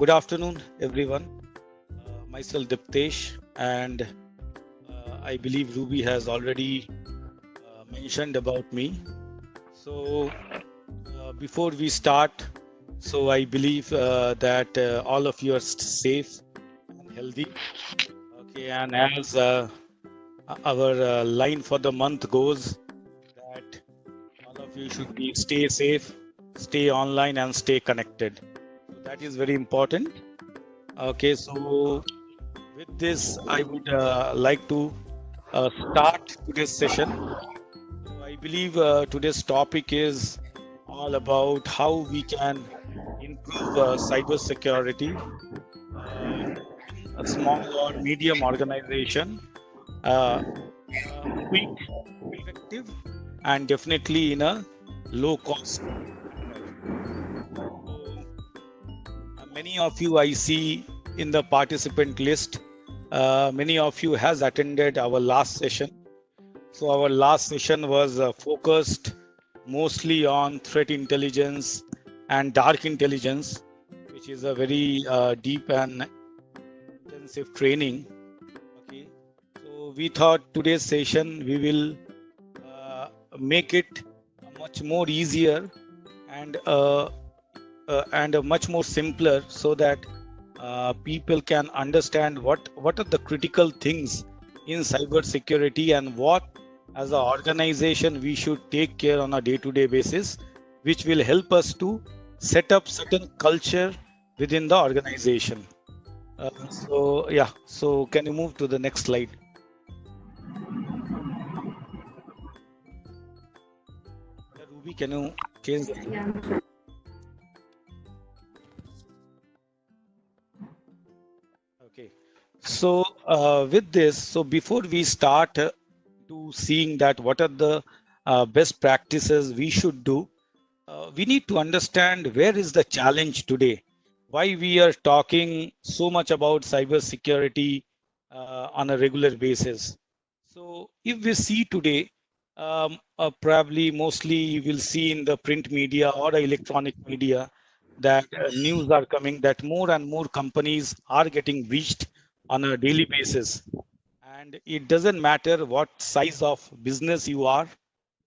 Good afternoon, everyone. Myself Diptesh, and I believe Ruby has already mentioned about me. So, before we start, so I believe that all of you are safe and healthy. Okay, and as our line for the month goes, that all of you should be stay safe, stay online, and stay connected. So that is very important. Okay, so with this, I would like to start today's session. So I believe today's topic is all about how we can improve cyber security in a small or medium organization in a quick, effective, and definitely in a low cost manner. So many of you I see in the participant list. Many of you has attended our last session. So our last session was focused mostly on threat intelligence and dark intelligence, which is a very deep and intensive training. Okay, so we thought today's session we will uh, make it much more easier and much more simpler, so that people can understand what are the critical things in cyber security and what as an organization we should take care on a day-to-day basis, which will help us to set up certain culture within the organization. So yeah, so can you move to the next slide? Yeah, Ruby, can you change the slide? Okay. So with this, so before we start to seeing that what are the best practices we should do, we need to understand where is the challenge today. Why we are talking so much about cyber security on a regular basis. So if we see today, probably mostly you will see in the print media or electronic media that news are coming that more and more companies are getting breached on a daily basis. And it doesn't matter what size of business you are.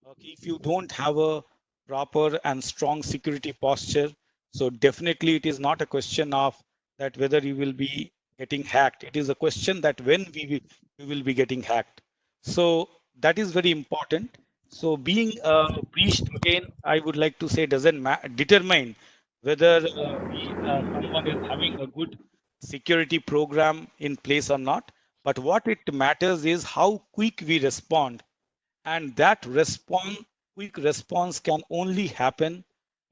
Okay, if you don't have a proper and strong security posture, so definitely it is not a question of that whether you will be getting hacked. It is a question that when we will be getting hacked. So that is very important. So being breached again, I would like to say doesn't determine whether someone is having a good security program in place or not. But what it matters is how quick we respond, and that quick response can only happen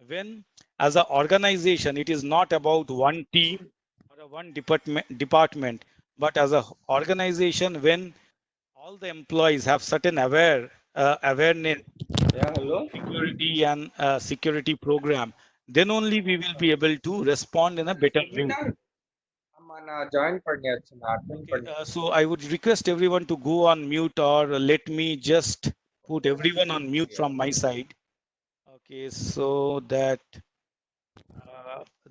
when as an organization it is not about one team or a one department, but as a organization when all the employees have certain awareness Yeah, to hello. security and security program, then only we will be able to respond in a better way. Seminar join panniyach na attend Okay, panniyach. so I would request everyone to go on mute, or let me just put everyone on mute from my side. Okay, so that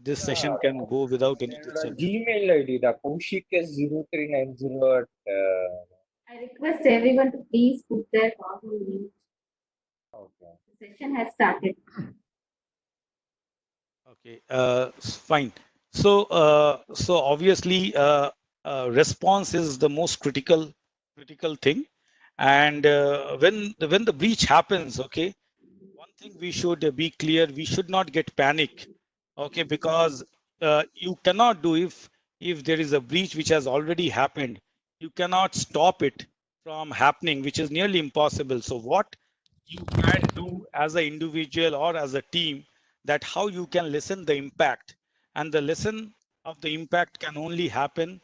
this session can go without any disturbance. Gmail ID the kaushik0390 at I request everyone to please put their phone on mute. okay. The session has started. Okay, fine. So obviously, response is the most critical thing, and when the breach happens, okay, one thing we should be clear: we should not get panic, okay, because you cannot do if there is a breach which has already happened, you cannot stop it from happening, which is nearly impossible. So what you can do as an individual or as a team, that how you can lessen the impact, and the lesson of the impact can only happen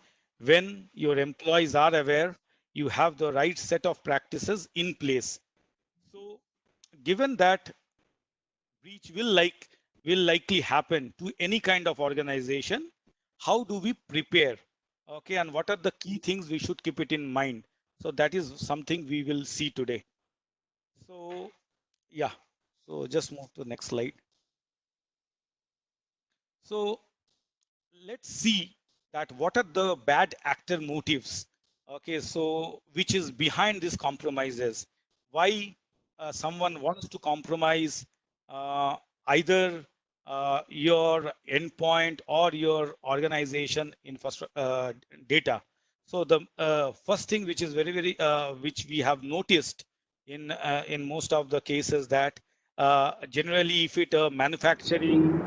when your employees are aware, you have the right set of practices in place. So given that breach will likely happen to any kind of organization, how do we prepare? Okay, and what are the key things we should keep it in mind? So that is something we will see today. So yeah, so just move to the next slide. So let's see that what are the bad actor motives. Okay, so which is behind these compromises? Why someone wants to compromise uh, either your endpoint or your organization infrastructure data? So the first thing which is very which we have noticed in most of the cases that generally if it manufacturing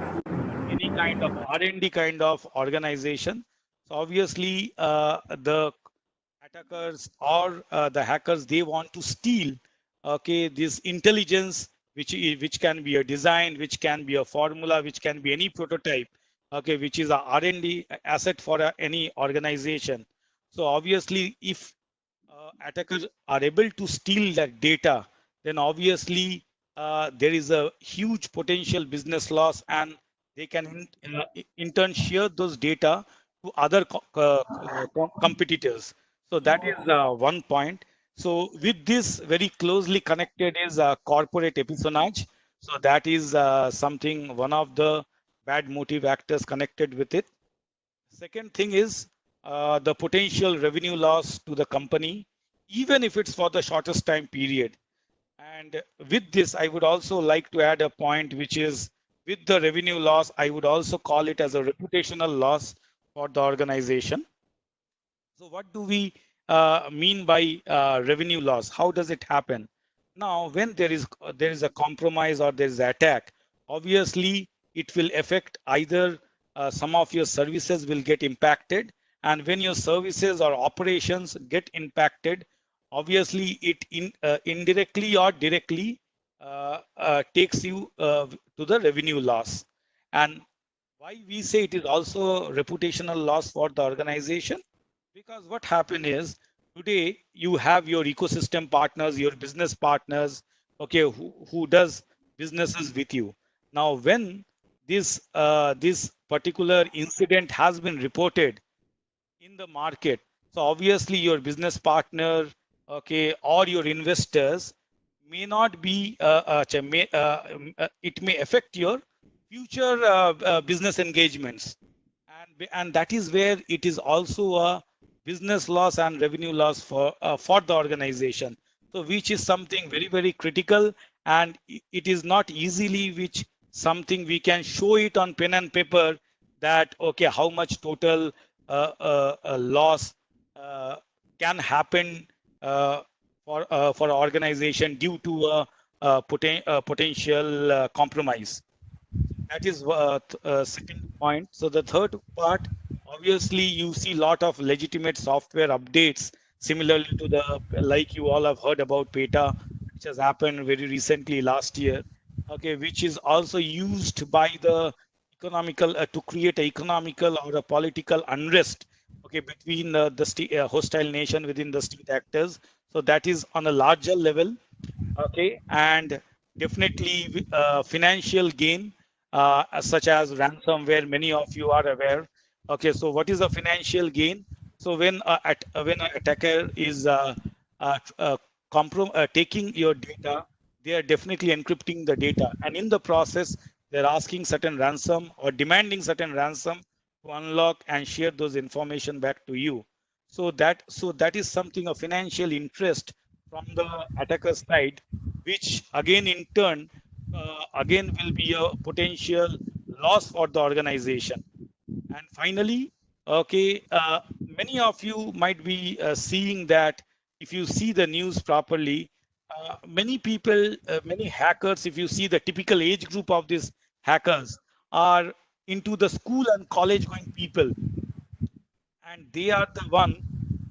any kind of R&D kind of organization. So obviously, the attackers or the hackers, they want to steal, okay, this intelligence, which can be a design, which can be a formula, which can be any prototype, okay, which is a R&D asset for any organization. So obviously, if attackers are able to steal that data, then obviously there is a huge potential business loss, and they can in turn share those data to other competitors. So that is one point. So with this, very closely connected is corporate espionage. So that is something, one of the bad motive actors connected with it. Second thing is the potential revenue loss to the company, even if it's for the shortest time period. And with this, I would also like to add a point, which is with the revenue loss, I would also call it as a reputational loss for the organization. So what do we mean by revenue loss? How does it happen? Now, when there is a compromise or there is an attack, obviously it will affect either some of your services will get impacted, and when your services or operations get impacted, obviously it indirectly or directly takes you to the revenue loss. And why we say it is also reputational loss for the organization? Because what happened is today you have your ecosystem partners, your business partners, okay, who does businesses with you. Now, when this particular incident has been reported in the market, so obviously your business partner, okay, or your investors may not be it may affect your future business engagements, and that is where it is also a business loss and revenue loss for the organization. So which is something very critical, and it is not easily which something we can show it on pen and paper that okay, how much total loss uh, can happen uh, for an organization due to a potential compromise. That is second point. So the third part, obviously, you see a lot of legitimate software updates, similarly to the like you all have heard about PETA, which has happened very recently last year. Okay, which is also used by the economical to create a economical or a political unrest. Okay, between the hostile nation within the state actors. So that is on a larger level. Okay, and definitely financial gain such as ransomware, many of you are aware. Okay, so what is a financial gain? So when an attacker is taking your data, they are definitely encrypting the data, and in the process they're asking certain ransom or demanding certain ransom to unlock and share those information back to you. So that is something of financial interest from the attacker side, which again in turn again will be a potential loss for the organization. And finally, okay, many of you might be seeing that if you see the news properly, many people, many hackers, if you see the typical age group of these hackers are into the school and college going people, and they are the one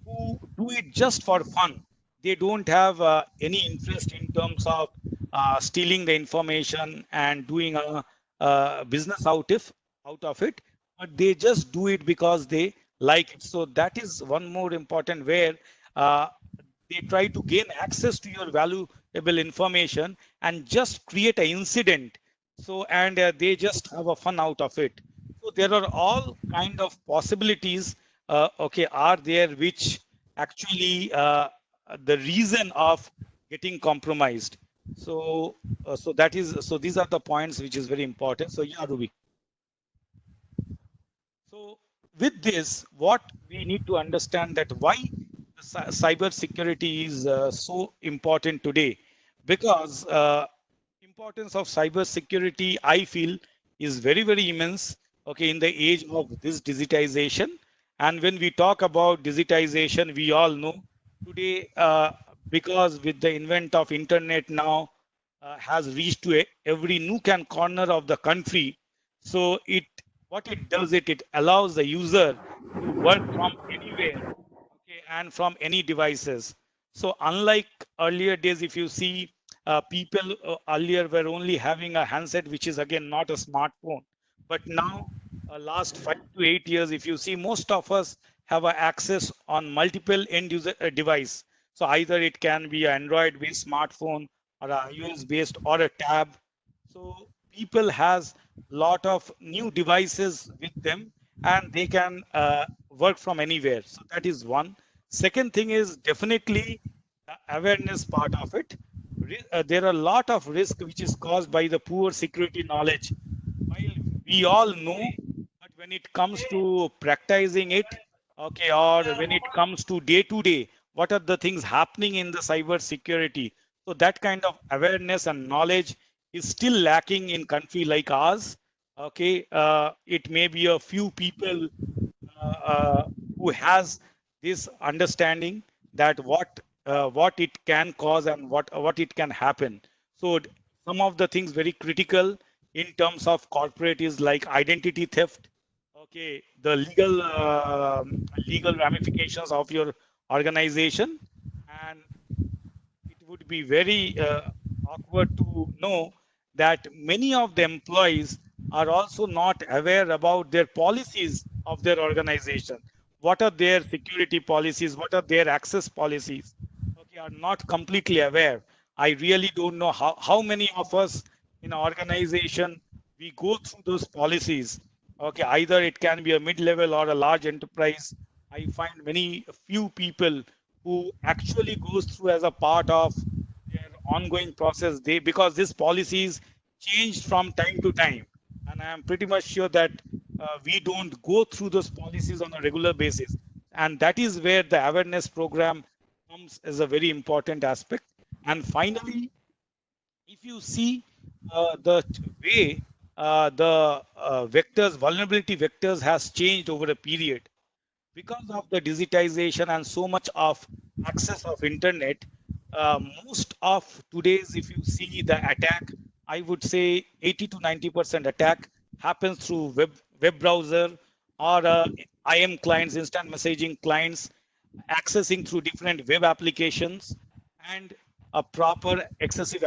who do it just for fun. They don't have any interest in terms of stealing the information and doing a business out of it, but they just do it because they like it. So that is one more important, where uh, they try to gain access to your valuable information and just create an incident. So and they just have a fun out of it. So there are all kind of possibilities okay are there, which actually the reason of getting compromised. So that is, so these are the points which is very important. So yeah, Ruby. So with this, what we need to understand that why cyber security is so important today, because importance of cyber security, I feel, is very, very immense. Okay, in the age of this digitization, and when we talk about digitization, we all know today, because with the invent of internet now has reached to every nook and corner of the country. So it, what it does, it allows the user to work from anywhere, okay, and from any devices. So unlike earlier days, if you see, people earlier were only having a handset, which is again not a smartphone. But now, last 5 to 8 years, if you see, most of us have a access on multiple end user device. So either it can be an Android based smartphone or a iOS based or a tab. So people has lot of new devices with them, and they can work from anywhere. So that is one. Second thing is definitely awareness part of it. There are a lot of risk which is caused by the poor security knowledge. While we all know, but when it comes to practicing it, okay, or when it comes to day, what are the things happening in the cyber security? So that kind of awareness and knowledge is still lacking in country like ours. Okay, it may be a few people uh, uh, who has this understanding that what it can cause and what it can happen. So some of the things very critical in terms of corporate is like identity theft. Okay, the legal ramifications of your organization, and it would be very awkward to know that many of the employees are also not aware about their policies of their organization. What are their security policies? What are their access policies? Okay, are not completely aware. I really don't know how many of us in an organization we go through those policies. Okay, either it can be a mid-level or a large enterprise. I find many few people who actually goes through as a part of their ongoing process. They, because this policies changed from time to time, and I am pretty much sure that we don't go through those policies on a regular basis, and that is where the awareness program comes as a very important aspect. And finally, if you see the way the vectors, vulnerability vectors has changed over a period, because of the digitization and so much of access of internet, most of today's, if you see the attack, I would say 80 to 90% attack happens through web browser or IM clients, instant messaging clients, accessing through different web applications, and a proper excessive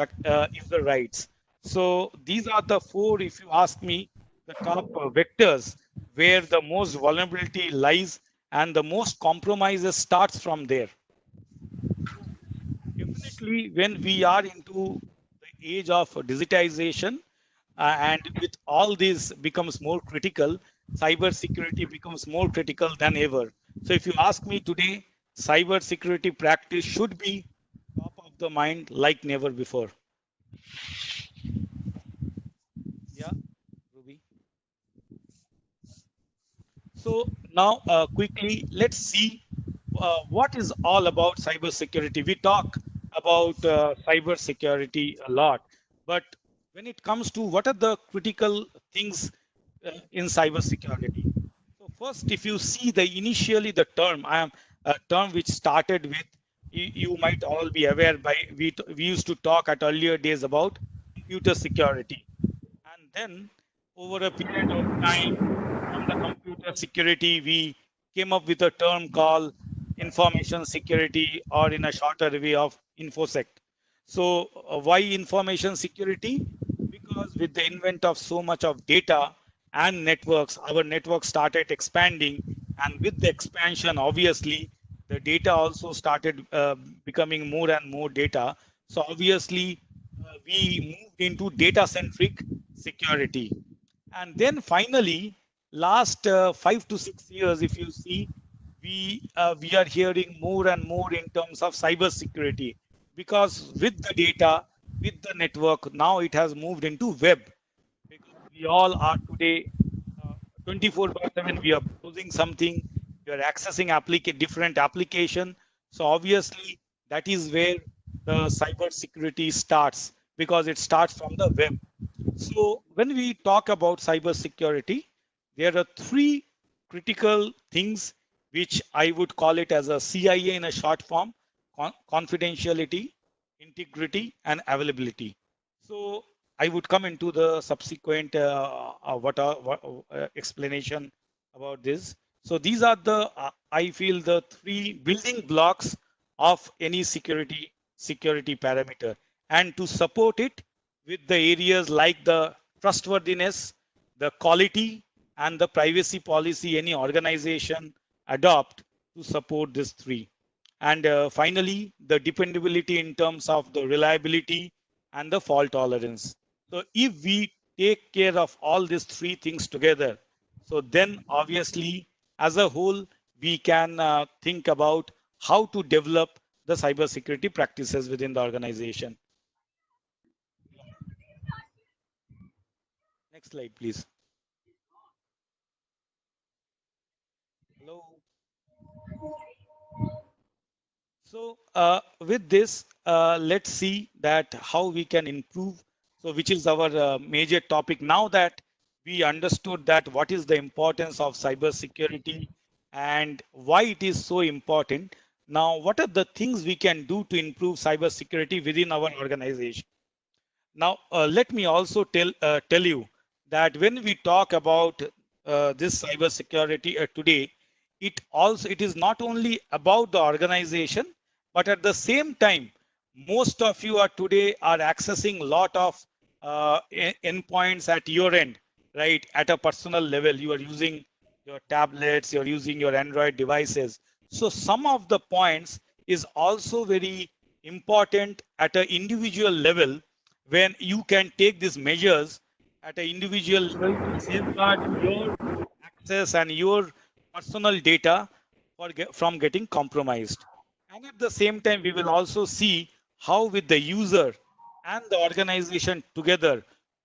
user rights. So these are the four, if you ask me, the top vectors where the most vulnerability lies, and the most compromises starts from there. Definitely, when we are into the age of digitization, and with all this becomes more critical, cyber security becomes more critical than ever. So if you ask me today, cyber security practice should be top of the mind like never before. Yeah, Ruby. So now, quickly, let's see what is all about cybersecurity. We talk about cybersecurity a lot, but when it comes to what are the critical things in cybersecurity? So first, if you see the initially the term, I am a term which started with, you might all be aware by we used to talk at earlier days about computer security, and then over a period of time, from the computer security, we came up with a term called information security, or in a shorter way of InfoSec. So, why information security? Because with the invent of so much of data and networks, our network started expanding, and with the expansion, obviously, the data also started becoming more and more data. So, obviously, we moved into data centric security. And then finally, last 5 to 6 years, if you see, we are hearing more and more in terms of cyber security, because with the data, with the network, now it has moved into web, because we all are today uh, 24 by 7, we are browsing something, you're accessing different application. So obviously that is where the cyber security starts, because it starts from the web. So when we talk about cyber security, there are three critical things which I would call it as a CIA in a short form: confidentiality, integrity, and availability. So I would come into the subsequent explanation about this. So these are the I feel the three building blocks of any security parameter, and to support it with the areas like the trustworthiness, the quality, and the privacy policy any organization adopt to support these three. And finally, the dependability in terms of the reliability and the fault tolerance. So if we take care of all these three things together, so then obviously as a whole, we can think about how to develop the cybersecurity practices within the organization. Next slide, please. Hello. So with this, let's see that how we can improve. So which is our major topic now that we understood that what is the importance of cyber security and why it is so important. Now, what are the things we can do to improve cyber security within our organization? Now, let me also tell you that when we talk about this cyber security today, it is not only about the organization, but at the same time, most of you are today are accessing a lot of endpoints at your end, right? At a personal level, you are using your tablets, you're using your Android devices. So some of the points is also very important at an individual level, when you can take these measures at an individual level to safeguard your access and your personal data from getting compromised. And at the same time, we will also see how with the user and the organization together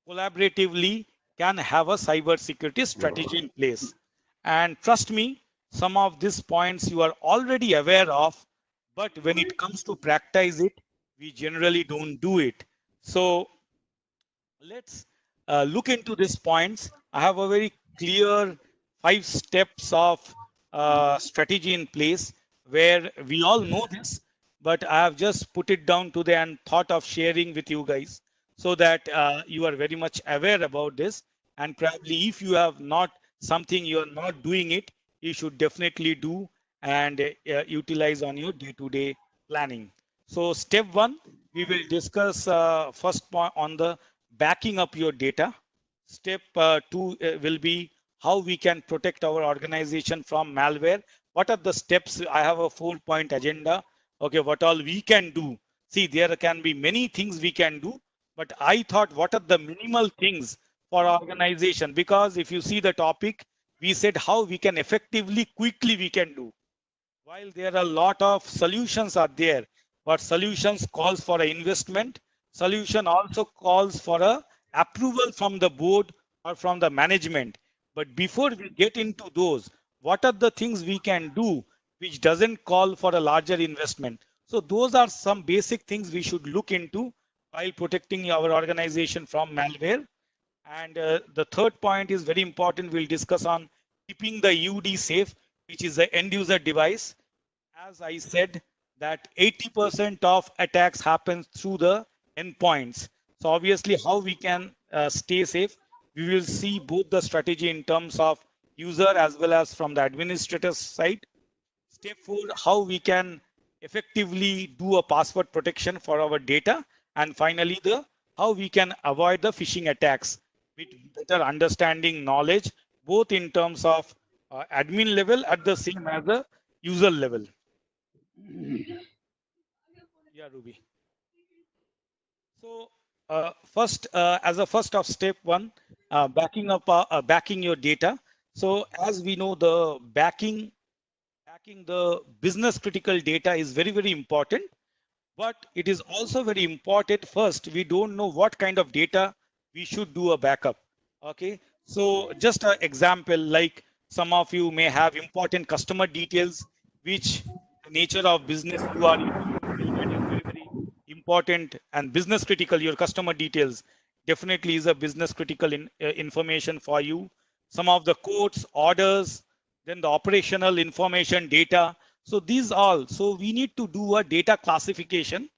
collaboratively can have a cyber security strategy in place. And trust me, some of these points you are already aware of, but when it comes to practice it, we generally don't do it. So let's look into these points. I have a very clear 5 steps of strategy in place where we all know this, but I have just put it down to the and thought of sharing with you guys so that you are very much aware about this. And probably if you have not something you are not doing it, you should definitely do and utilize on your day-to-day planning. So step one, we will discuss first point on the backing up your data. Step two will be how we can protect our organization from malware. What are the steps? I have a 4-point agenda. Okay, what all we can do? See, there can be many things we can do, but I thought what are the minimal things for organization? Because if you see the topic, we said how we can effectively, quickly we can do. While there are a lot of solutions are there, but solutions calls for an investment. Solution also calls for a approval from the board or from the management. But before we get into those, what are the things we can do which doesn't call for a larger investment? So those are some basic things we should look into while protecting our organization from malware. And the third point is very important. We'll discuss on keeping the UD safe, which is the end user device. As I said, that 80% of attacks happen through the endpoints. So obviously how we can stay safe, we will see both the strategy in terms of user as well as from the administrator side. Step 4, how we can effectively do a password protection for our data. And finally, the how we can avoid the phishing attacks with better understanding knowledge, both in terms of admin level at the same as the user level. Yeah, Ruby. So first, as a first of step one, backing your data. So as we know, the backing the business critical data is very, very important, but it is also very important. First, we don't know what kind of data we should do a backup. Okay, so just an example, like Some of you may have important customer details, which the nature of business you are into, that is very, very important and business critical. Your customer details definitely is a business critical information for you. Some of the quotes, orders, then the operational information data. So these all, so we need to do a data classification.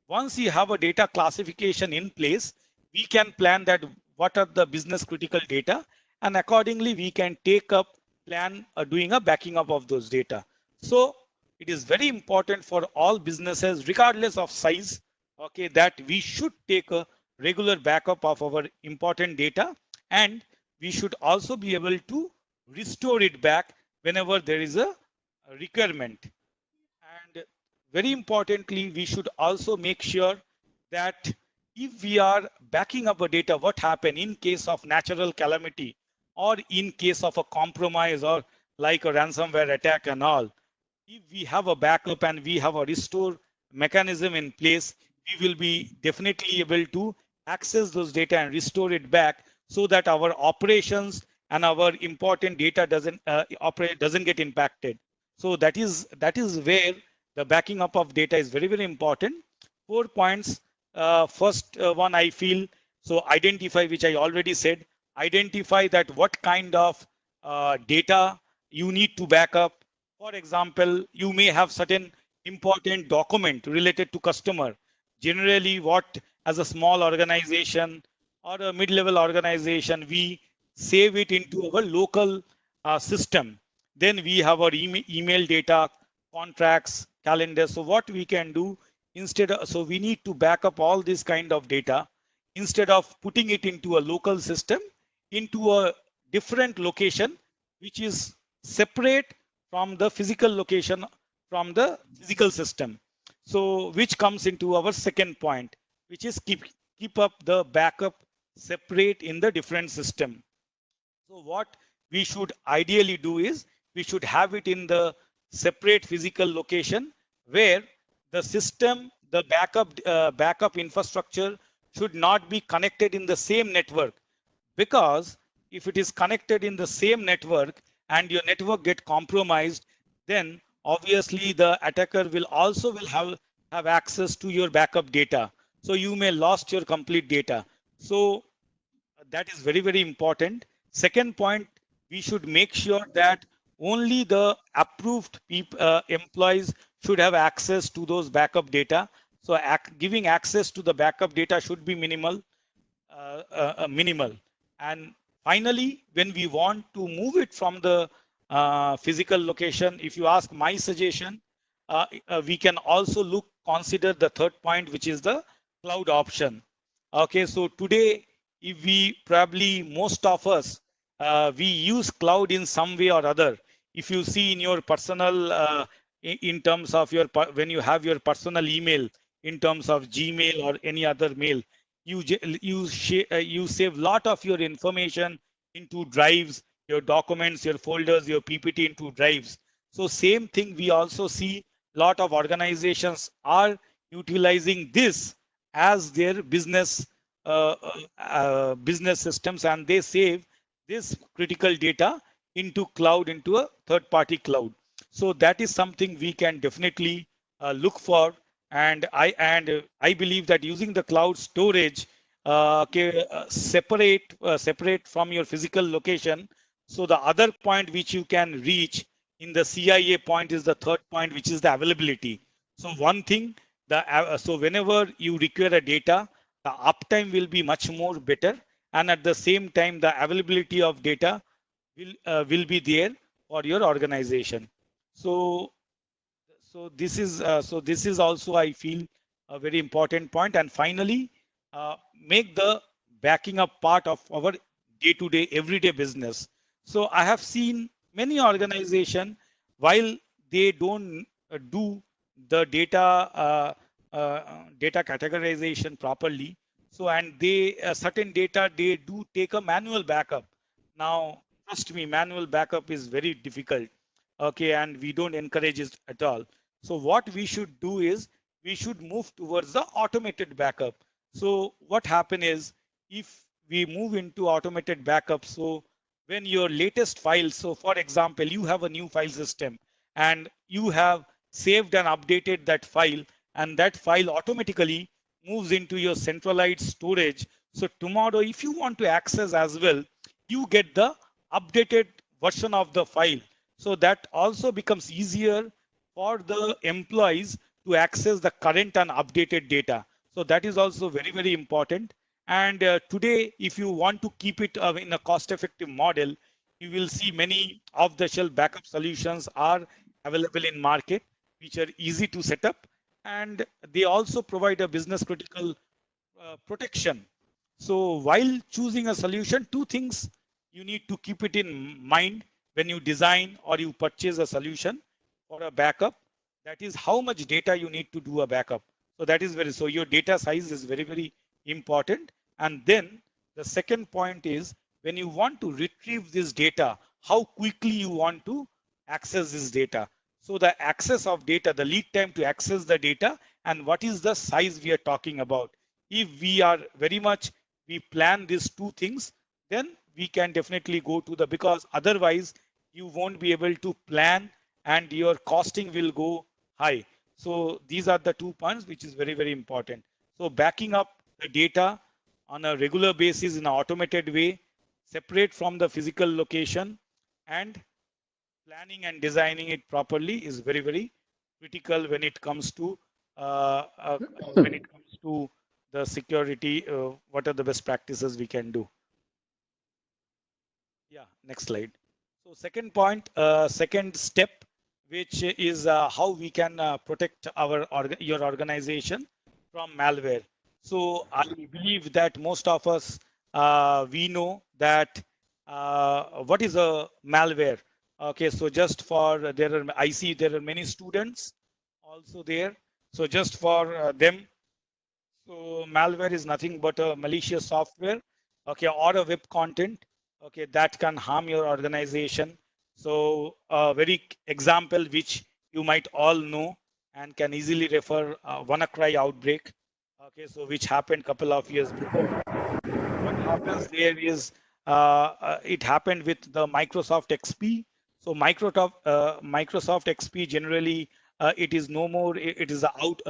Once you have a data classification in place, we can plan that what are the business critical data, and accordingly we can take up plan doing a backing up of those data. So it is very important for all businesses regardless of size, okay, that we should take a regular backup of our important data, and we should also be able to restore it back whenever there is a requirement. And very importantly, we should also make sure that if we are backing up a data, what happened in case of natural calamity or in case of a compromise or like a ransomware attack and all, if we have a backup and we have a restore mechanism in place, we will be definitely able to access those data and restore it back so that our operations and our important data doesn't get impacted. So that is where the backing up of data is very, very important. 4 points. First one, I feel, so identify, which I already said, identify that what kind of data you need to back up. For example, you may have certain important document related to customer. Generally, what as a small organization or a mid-level organization, we save it into our local system. Then we have our email data, contracts, calendar. So what we can do instead of, so we need to back up all this kind of data instead of putting it into a local system, into a different location, which is separate from the physical location, from the physical system. So which comes into our second point, which is keep up the backup separate in the different system. So what we should ideally do is we should have it in the separate physical location where the system, the backup infrastructure should not be connected in the same network, because if it is connected in the same network and your network get compromised, then obviously the attacker will also will have access to your backup data. So you may lost your complete data. So that is very, very important. Second point, we should make sure that only the approved employees should have access to those backup data. So giving access to the backup data should be minimal. Minimal. And finally, when we want to move it from the physical location, if you ask my suggestion, we can also consider the third point, which is the cloud option. Okay, so today, if we probably most of us we use cloud in some way or other. If you see in your personal in terms of your when you have your personal email in terms of Gmail or any other mail, you save lot of your information into drives, your documents, your folders, your PPT into drives. So same thing we also see lot of organizations are utilizing this as their business systems, and they save this critical data into cloud, into a third-party cloud. So that is something we can definitely look for. And I believe that using the cloud storage separate from your physical location. So the other point which you can reach in the CIA point is the third point, which is the availability. So one thing, so whenever you require a data, the uptime will be much more better, and at the same time the availability of data will be there for your organization. So this is also, I feel, a very important point. And finally, make the backing up part of our day-to-day everyday business. So I have seen many organizations, while they don't do the data categorization properly, so and they certain data they do take a manual backup. Now trust me, manual backup is very difficult, okay, and we don't encourage it at all. So what we should do is we should move towards the automated backup. So what happen is, if we move into automated backup, so when your latest file, so for example, you have a new file system and you have saved and updated that file, and that file automatically moves into your centralized storage. So tomorrow, if you want to access as well, you get the updated version of the file. So that also becomes easier for the employees to access the current and updated data. So that is also very, very important. And today, if you want to keep it in a cost-effective model, you will see many off-the-shelf backup solutions are available in market, which are easy to set up, and they also provide a business-critical protection. So while choosing a solution, two things you need to keep it in mind when you design or you purchase a solution for a backup. That is how much data you need to do a backup. So that is so your data size is very, very important. And then the second point is when you want to retrieve this data, how quickly you want to access this data. So the access of data, the lead time to access the data, and what is the size we are talking about. If we are very much, we plan these two things, then we can definitely go to the, because otherwise you won't be able to plan and your costing will go high. So these are the 2 points which is very, very important. So backing up the data on a regular basis in an automated way, separate from the physical location, and planning and designing it properly is very, very critical when it comes to when it comes to the security. What are the best practices we can do? Yeah, next slide. So second point, second step, which is how we can protect your organization from malware. So I believe that most of us we know that what is a malware. Okay, so just for I see there are many students also there. So just for them, so malware is nothing but a malicious software, okay, or a web content, okay, that can harm your organization. So a very example which you might all know and can easily refer WannaCry outbreak, okay, so which happened couple of years before. What happens there is it happened with the Microsoft XP. So Microsoft XP generally it is no more. It is out.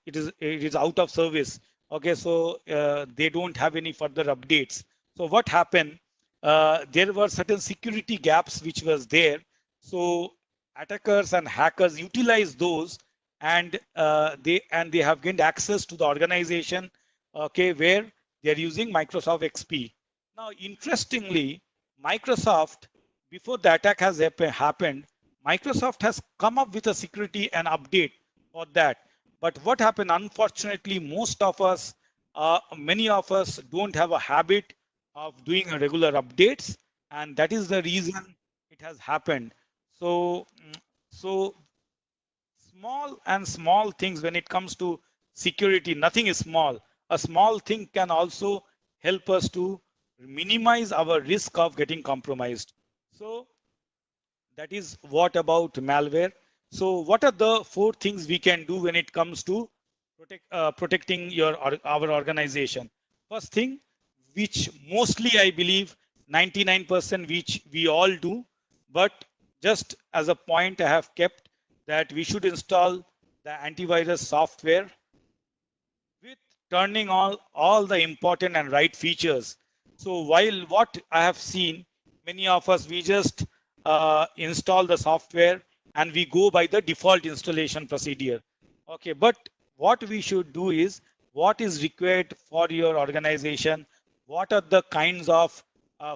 It is out of service. Okay, so they don't have any further updates. So what happened? There were certain security gaps which was there. So attackers and hackers utilize those, and they have gained access to the organization, okay, where they are using Microsoft XP. Now, interestingly, Microsoft, before the attack has happened, Microsoft has come up with a security and update for that. But what happened, unfortunately, most of us, many of us don't have a habit of doing a regular updates, and that is the reason it has happened. So, so small things when it comes to security, nothing is small. A small thing can also help us to minimize our risk of getting compromised. So that is what about malware. So what are the 4 things we can do when it comes to protecting our organization? First thing, which mostly I believe 99% which we all do, but just as a point I have kept that we should install the antivirus software with turning on all the important and right features. So while what I have seen, many of us, we just install the software and we go by the default installation procedure. Okay, but what we should do is what is required for your organization, what are the kinds of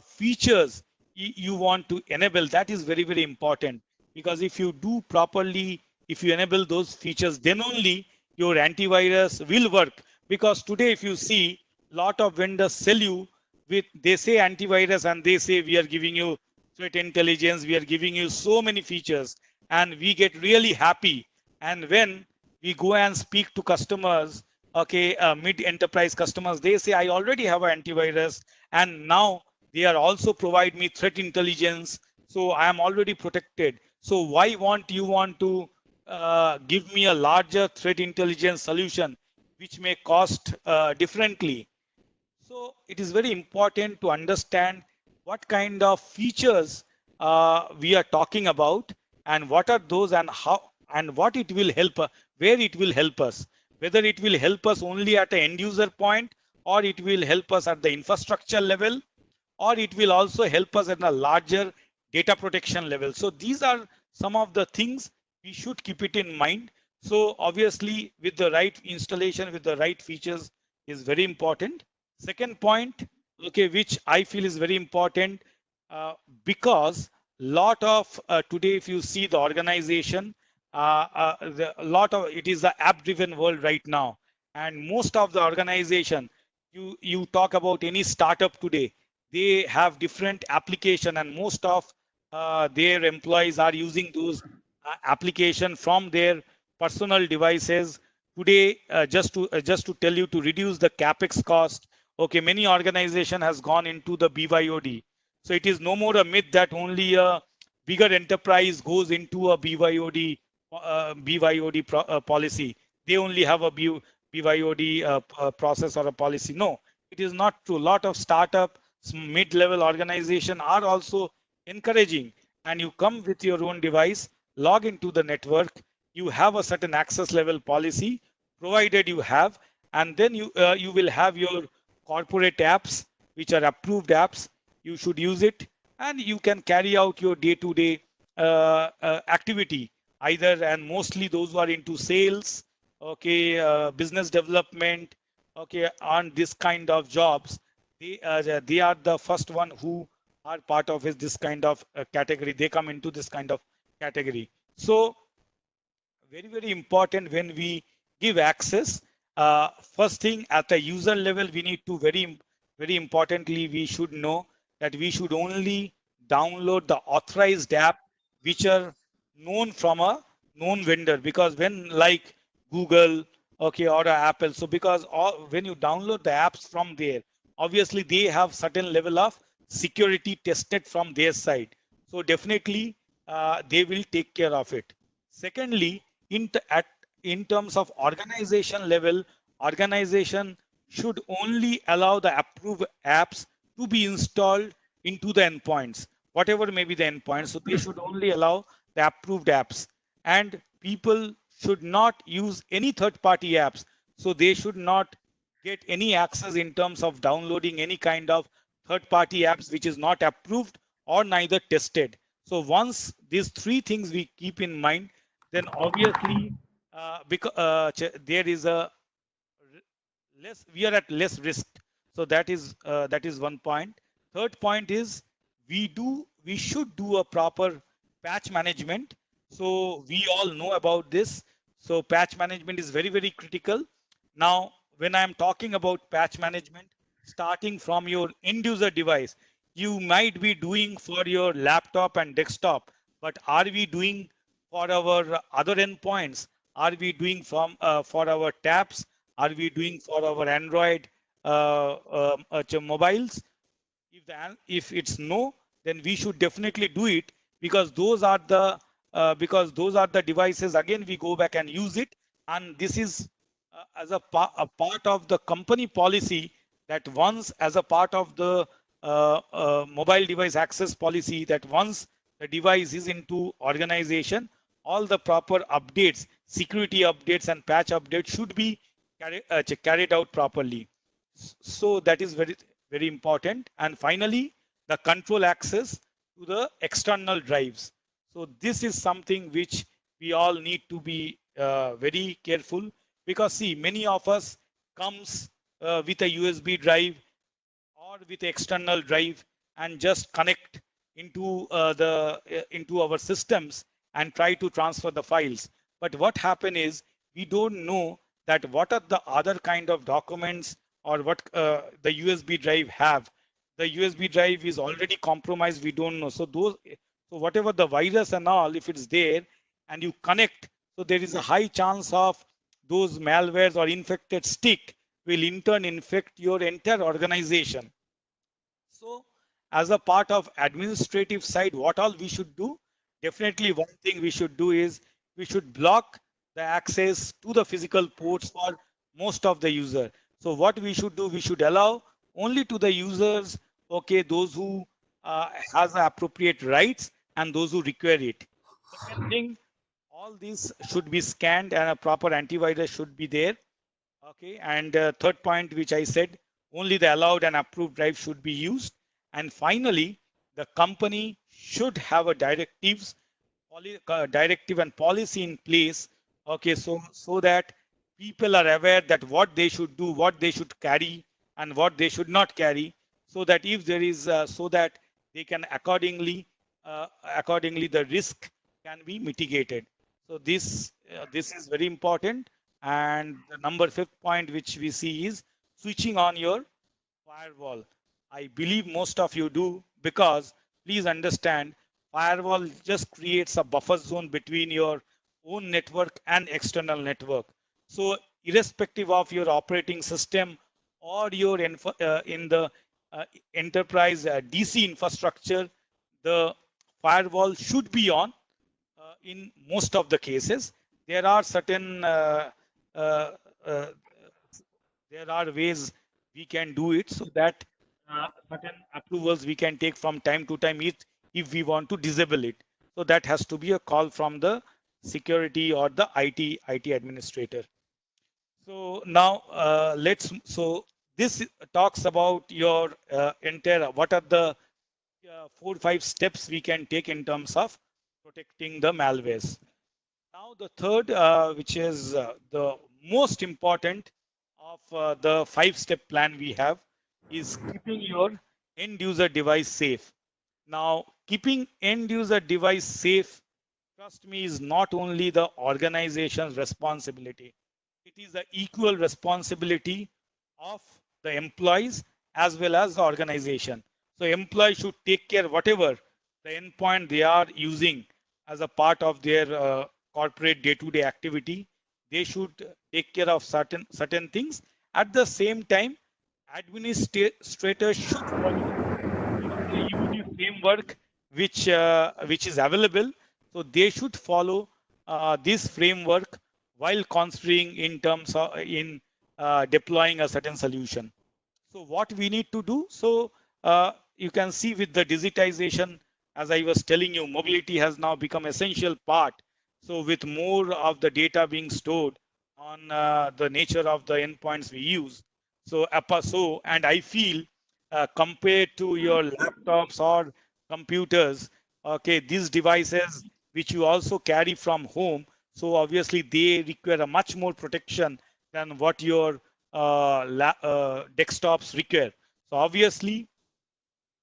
features you want to enable. That is very, very important, because if you do properly, if you enable those features, then only your antivirus will work. Because today, if you see, lot of vendors sell you with, they say antivirus and they say we are giving you threat intelligence, we are giving you so many features, and we get really happy. And when we go and speak to customers, okay, mid enterprise customers, they say I already have an antivirus, and now they are also provide me threat intelligence, so I am already protected. So why you want to give me a larger threat intelligence solution which may cost differently? So it is very important to understand what kind of features we are talking about, and what are those, and how, and what it will help, where it will help us, whether it will help us only at the end user point, or it will help us at the infrastructure level, or it will also help us at a larger data protection level. So these are some of the things we should keep it in mind. So obviously, with the right installation, with the right features is very important. Second point, okay, which I feel is very important, uh, because lot of today, if you see the organization, a lot of it is the app driven world right now, and most of the organization, you talk about any startup today, they have different application, and most of their employees are using those application from their personal devices today. Just to tell you, to reduce the capex cost, okay, many organization has gone into the BYOD. So it is no more a myth that only a bigger enterprise goes into a BYOD policy. They only have a BYOD process or a policy. No, it is not true. A lot of startup, mid-level organization are also encouraging, and you come with your own device, log into the network, you have a certain access level policy provided you have, and then you will have your corporate apps, which are approved apps. You should use it, and you can carry out your day-to-day activity, either, and mostly those who are into sales, okay, business development, okay, on this kind of jobs, they are the first one who are part of this kind of category. They come into this kind of category. So very, very important when we give access. First thing, at the user level, we need to very importantly, we should know that we should only download the authorized app which are known from a known vendor, because when like Google, okay, or Apple, so because when you download the apps from there, obviously they have certain level of security tested from their side. So definitely they will take care of it. Secondly, in terms of organization level, organization should only allow the approved apps to be installed into the endpoints, whatever may be the endpoints. So they should only allow the approved apps, and people should not use any third-party apps. So they should not get any access in terms of downloading any kind of third-party apps which is not approved or neither tested. So once these three things we keep in mind, then obviously because there is a less, we are at less risk. So that is one point. Third point is, we should do a proper patch management. So we all know about this. So patch management is very, very critical. Now when I'm talking about patch management, starting from your end user device, you might be doing for your laptop and desktop, but are we doing for our other endpoints? Are we doing for our tabs? Are we doing for our Android mobiles? If it's no, then we should definitely do it, because those are the devices. Again, we go back and use it, and this is as a part of the company policy, that once, as a part of the mobile device access policy, that once the device is into organization, all the proper updates, security updates and patch updates should be carried out properly. So that is very, very important. And finally, the control access to the external drives. So this is something which we all need to be very careful, because see, many of us comes with a USB drive or with external drive, and just connect into our systems and try to transfer the files. But what happen is, we don't know that what are the other kind of documents, or what the USB drive have. The USB drive is already compromised, we don't know. So whatever the virus and all, if it's there and you connect, so there is a high chance of those malwares or infected stick will in turn infect your entire organization. So as a part of administrative side, what all we should do? Definitely one thing we should do is, we should block the access to the physical ports for most of the user. So what we should do, we should allow only to the users, okay, those who has the appropriate rights and those who require it. Second thing, all these should be scanned and a proper antivirus should be there. Okay, and third point, which I said, only the allowed and approved drive should be used. And finally, the company should have a directive and policy in place. Okay, so that people are aware that what they should do, what they should carry, and what they should not carry, so that if there is, so that they can accordingly the risk can be mitigated. So this is very important. And the number fifth point which we see is switching on your firewall. I believe most of you do, because please understand, firewall just creates a buffer zone between your own network and external network. So irrespective of your operating system or your in the uh, enterprise DC infrastructure, the firewall should be on in most of the cases. There are certain uh, uh, there are ways we can do it, so that certain approvals we can take from time to time if we want to disable it. So that has to be a call from the security or the IT administrator. So now so this talks about your entire, what are the 4 5 steps we can take in terms of protecting the malwares. Now the third, which is the most important of the 5 step plan we have, is keeping your end user device safe. Now, keeping end user device safe, trust me, is not only the organization's responsibility. It is the equal responsibility of the employees as well as the organization. So employees should take care whatever the endpoint they are using as a part of their corporate day-to-day activity. They should take care of certain things. At the same time, administrators should follow the UD framework which is available. So they should follow this framework while considering in terms of in deploying a certain solution. So what we need to do? So you can see with the digitization, as I was telling you, mobility has now become essential part. So with more of the data being stored on the nature of the endpoints we use. So and I feel compared to your laptops or computers, okay, these devices which you also carry from home, so obviously they require a much more protection than what your desktops require. So obviously,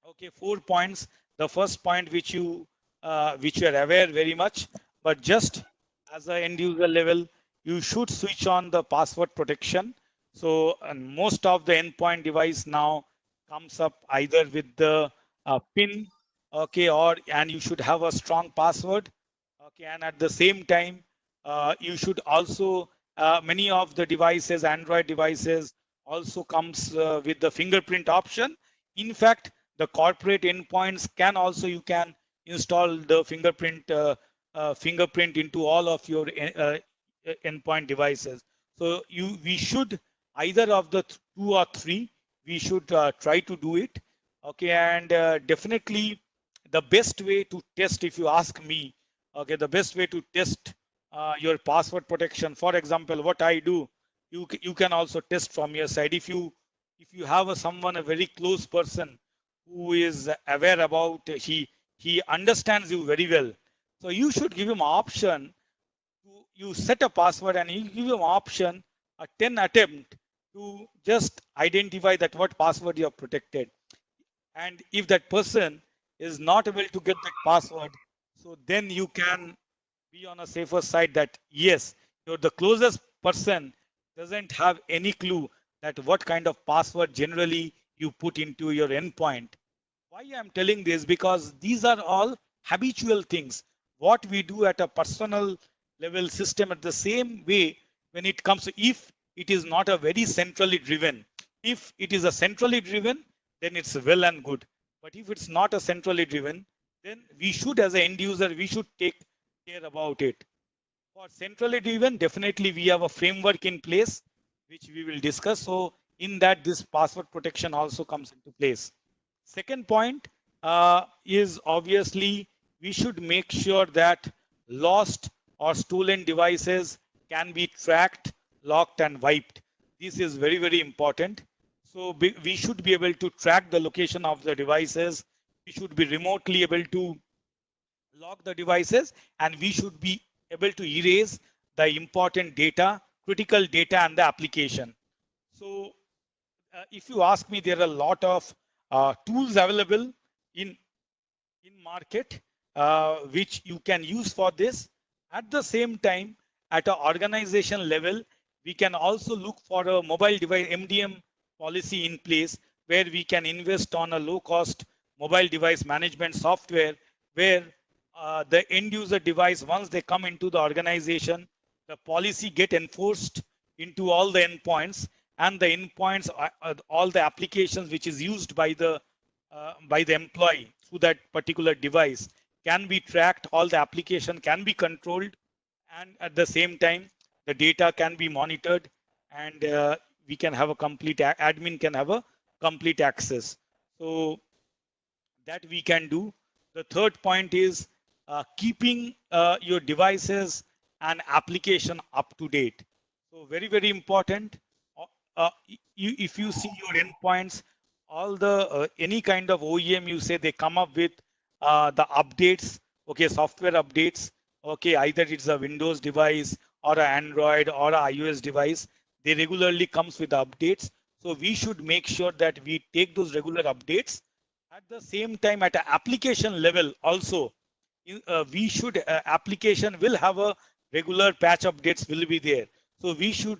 okay, 4 points. The first point which you are aware very much, but just as an end user level, you should switch on the password protection. So and most of the endpoint device now comes up either with the pin, okay, or and you should have a strong password, okay, and at the same time, you should also many of the devices, Android devices, also comes with the fingerprint option. In fact, the corporate endpoints can also, you can install the fingerprint into all of your endpoint devices. So we should either of the 2 or 3, we should try to do it. Okay, and definitely the best way to test, if you ask me, okay, the best way to test your password protection, for example, what I do, you can also test from your side. If you have someone, a very close person who is aware about, he understands you very well, so you should give him option to, you set a password and you give him option a 10 attempt to just identify that what password you have protected. And if that person is not able to get that password, so then you can be on a safer side that yes, you're the closest person doesn't have any clue that what kind of password generally you put into your endpoint. Why I'm telling this? Because these are all habitual things. What we do at a personal level system, at the same way when it comes to, if it is not a very centrally driven, if it is a centrally driven, then it's well and good. But if it's not a centrally driven, then we should, as an end user, we should take care about it. For centrally driven, definitely we have a framework in place which we will discuss. So in that this password protection also comes into place. Second point is obviously we should make sure that lost or stolen devices can be tracked, locked, and wiped. This is very, very important. So we should be able to track the location of the devices. We should be remotely able to lock the devices, and we should be able to erase the important data, critical data, and the application. So if you ask me, there are a lot of tools available in market which you can use for this. At the same time, at an organization level, we can also look for a mobile device MDM policy in place where we can invest on a low cost mobile device management software where the end user device, once they come into the organization, the policy get enforced into all the endpoints, and the endpoints all the applications which is used by the employee through that particular device can be tracked, all the application can be controlled, and at the same time the data can be monitored, and we can have a complete admin can have a complete access. So that we can do. The third point is keeping your devices and application up to date. So very, very important. If you see your endpoints, all the any kind of OEM you say they come up with the updates, okay, software updates, okay, either it's a Windows device or an Android or an iOS device, they regularly comes with updates. So we should make sure that we take those regular updates. At the same time, at an application level also, we should application will have a regular patch updates will be there. So we should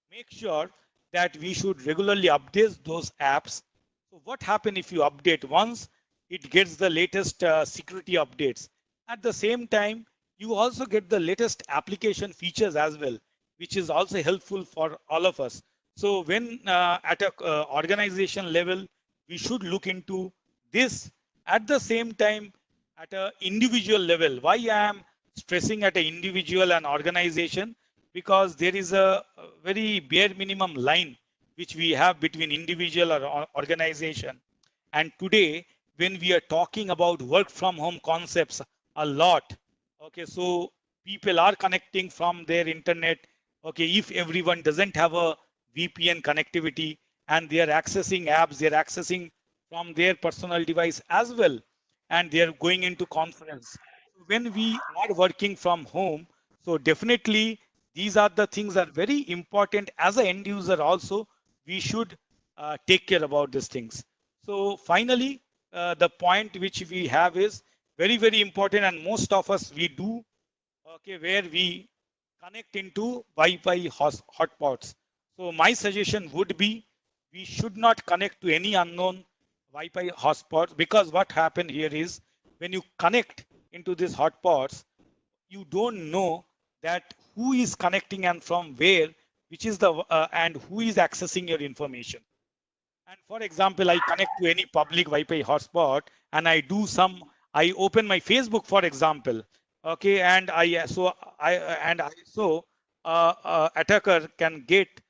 make sure that we should regularly update those apps. So what happens if you update once? It gets the latest security updates. At the same time, you also get the latest application features as well, which is also helpful for all of us. So when at a organization level, we should look into this. At the same time, at an individual level, why I am stressing at an individual and organization, because there is a very bare minimum line which we have between individual or organization. And today, when we are talking about work from home concepts a lot, okay, so people are connecting from their internet. Okay, if everyone doesn't have a VPN connectivity and they are accessing apps, they are accessing from their personal device as well, and they are going into conference. When we are working from home, so definitely these are the things that are very important as an end user also. We should take care about these things. So finally, the point which we have is very, very important, and most of us we do, okay, where we connect into Wi-Fi hotspots. So my suggestion would be we should not connect to any unknown Wi-Fi hotspots, because what happened here is when you connect into these hotspots, you don't know that who is connecting and from where, which is the and who is accessing your information. And for example, I connect to any public Wi-Fi hotspot and I open my Facebook, for example, okay, and attacker can get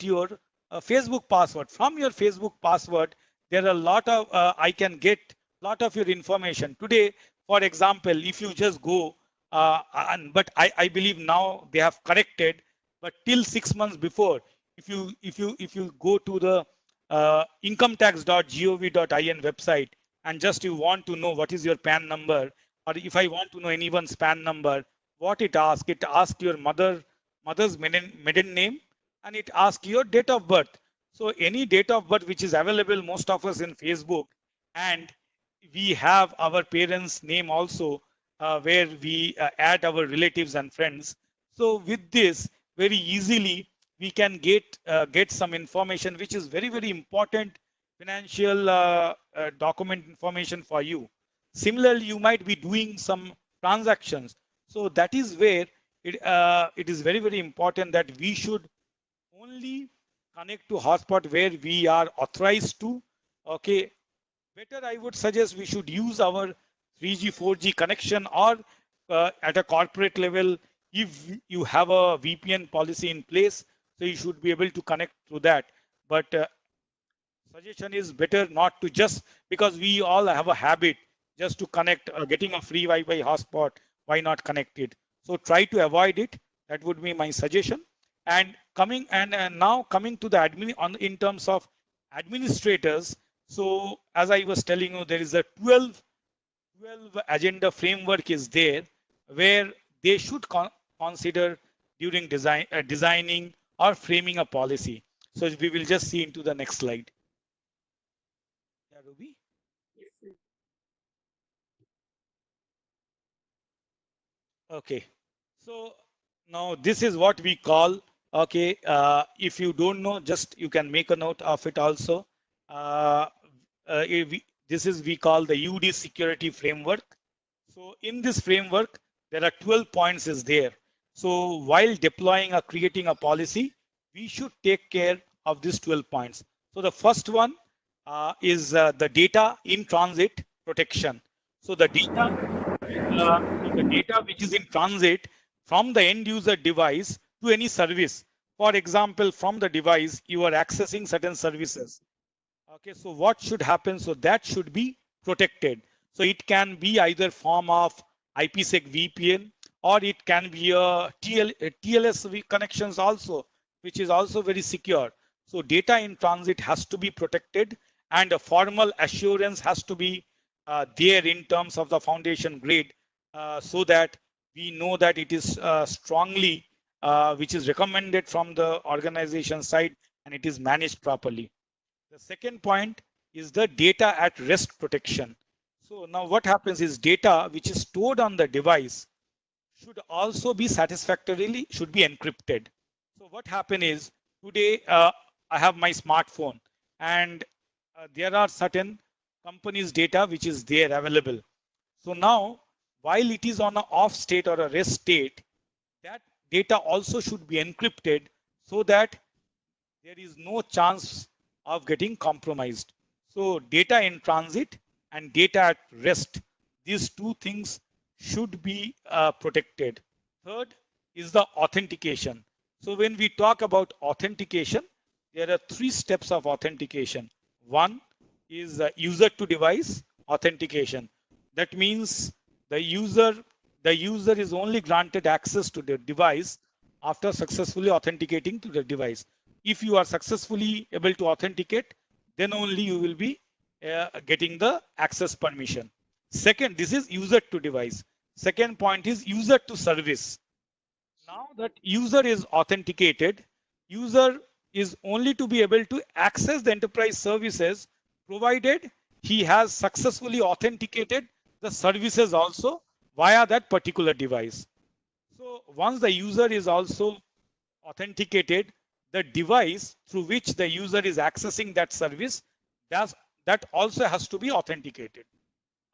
your Facebook password. From your Facebook password, there are a lot of I can get lot of your information. Today, for example, if you just go but I believe now they have corrected, but till 6 months before, if you go to the incometax.gov.in website and just you want to know what is your PAN number, or if I want to know anyone's PAN number, what it asks your mother's maiden name, and it asks your date of birth. So any date of birth which is available most of us in Facebook, and we have our parents' name also, where we add our relatives and friends. So with this, very easily we can get some information which is very, very important financial document information for you. Similarly, you might be doing some transactions. So that is where it is very, very important that we should only connect to hotspot where we are authorized to. Okay, better I would suggest we should use our 3G, 4G connection, or at a corporate level, if you have a VPN policy in place, So you should be able to connect through that. But suggestion is better not to just, because we all have a habit just to connect, getting a free Wi-Fi hotspot, why not connect it? So try to avoid it. That would be my suggestion. And now coming to the admin on in terms of administrators. So as I was telling you, there is a 12 agenda framework is there where they should consider during designing or framing a policy. So we will just see into the next slide. Yeah, Ruby. Okay. So now this is what we call, okay, if you don't know, just you can make a note of it also. This is we call the UD security framework. So in this framework, there are 12 points is there. So while deploying or creating a policy, we should take care of these 12 points. So the first one is the data in transit protection. So the data which is in transit from the end user device to any service. For example, from the device, you are accessing certain services. Okay, so what should happen? So that should be protected. So it can be either form of IPsec VPN, or it can be a TLS connections also, which is also very secure. So data in transit has to be protected, and a formal assurance has to be there in terms of the foundation grade, so that we know that it is strongly, which is recommended from the organization side, and it is managed properly. The second point is the data at rest protection. So now what happens is data which is stored on the device should also be satisfactorily should be encrypted. So what happen is today I have my smartphone, and there are certain companies data which is there available. So now while it is on an off state or a rest state, that data also should be encrypted so that there is no chance of getting compromised. So data in transit and data at rest, these two things should be protected. Third is the authentication. So when we talk about authentication, there are 3 steps of authentication. One is user to device authentication. That means the user is only granted access to the device after successfully authenticating to the device. If you are successfully able to authenticate, then only you will be getting the access permission. Second, this is user to device. Second point is user to service. Now that user is authenticated, user is only to be able to access the enterprise services provided he has successfully authenticated the services also via that particular device. So once the user is also authenticated, the device through which the user is accessing that service, that also has to be authenticated.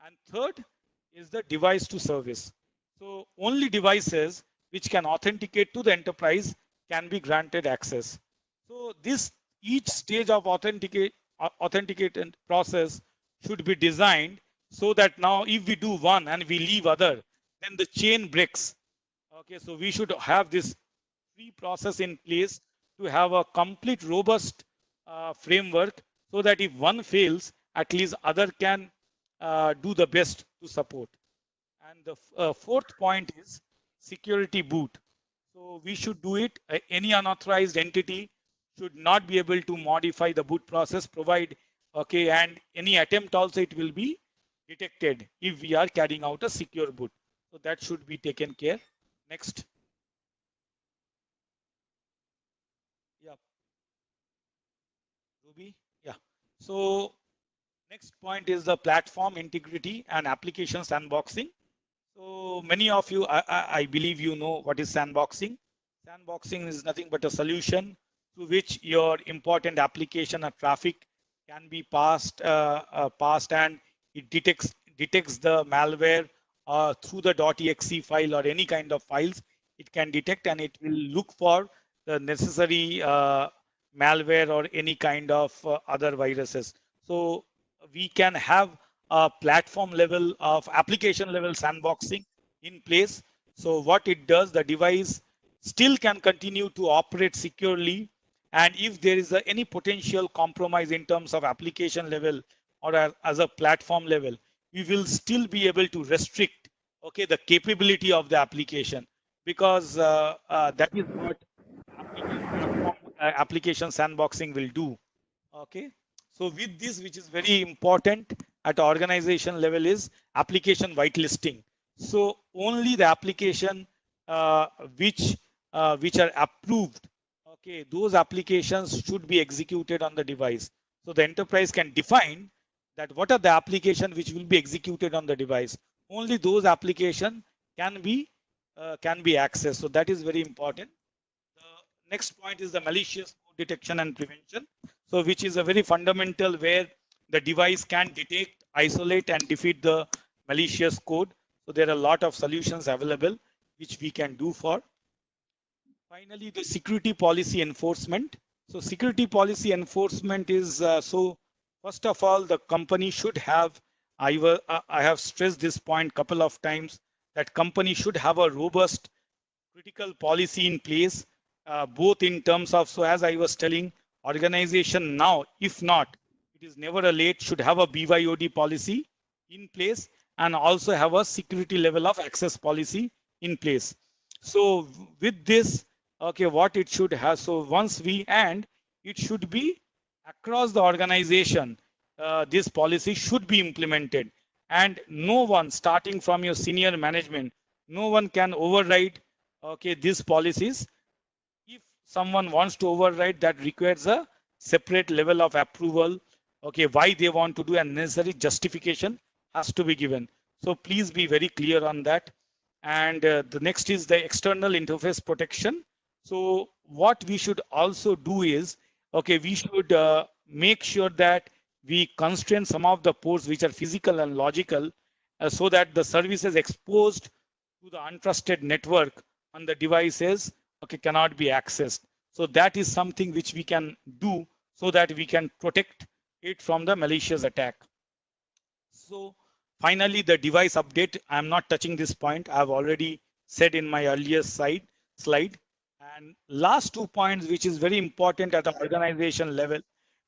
And third is the device to service. So only devices which can authenticate to the enterprise can be granted access. So this each stage of authentication process should be designed so that now if we do one and we leave other, then the chain breaks. Okay, so we should have this free process in place to have a complete robust framework, so that if one fails, at least other can do the best to support. And the fourth point is security boot. So we should do it. Any unauthorized entity should not be able to modify the boot process, provide, okay, and any attempt also it will be detected if we are carrying out a secure boot. So that should be taken care. Next. Yeah. Ruby. Yeah. So next point is the platform integrity and application sandboxing. So many of you, I believe you know what is sandboxing. Sandboxing is nothing but a solution to which your important application or traffic can be passed, and it detects the malware through the .exe file or any kind of files. It can detect, and it will look for the necessary malware or any kind of other viruses. So we can have a platform level of application level sandboxing in place. So what it does, the device still can continue to operate securely. And if there is any potential compromise in terms of application level or as a platform level, we will still be able to restrict, okay, the capability of the application, because that is what application sandboxing will do. Okay, so with this, which is very important at organization level, is application whitelisting. So only the application uh, which which are approved, okay, those applications should be executed on the device. So the enterprise can define that what are the applications which will be executed on the device. Only those applications can be accessed. So that is very important. The next point is the malicious code detection and prevention. So which is a very fundamental, where the device can detect, isolate, and defeat the malicious code. So there are a lot of solutions available which we can do for. Finally, the security policy enforcement. So security policy enforcement is so first of all, the company should have, I have stressed this point couple of times, that company should have a robust critical policy in place, both in terms of, so as I was telling, organization now, if not, it is never a late, should have a BYOD policy in place, and also have a security level of access policy in place. So with this, okay, what it should have, so once we, and it should be across the organization, this policy should be implemented, and no one, starting from your senior management, no one can override, okay, these policies. If someone wants to override, that requires a separate level of approval, okay, why they want to do, and necessary justification has to be given. So please be very clear on that. And the next is the external interface protection. So what we should also do is, okay, we should make sure that we constrain some of the ports which are physical and logical, so that the services exposed to the untrusted network on the devices, okay, cannot be accessed. So that is something which we can do, so that we can protect it from the malicious attack. So finally, the device update. I'm not touching this point. I've already said in my earlier slide. And last 2 points, which is very important at the organization level,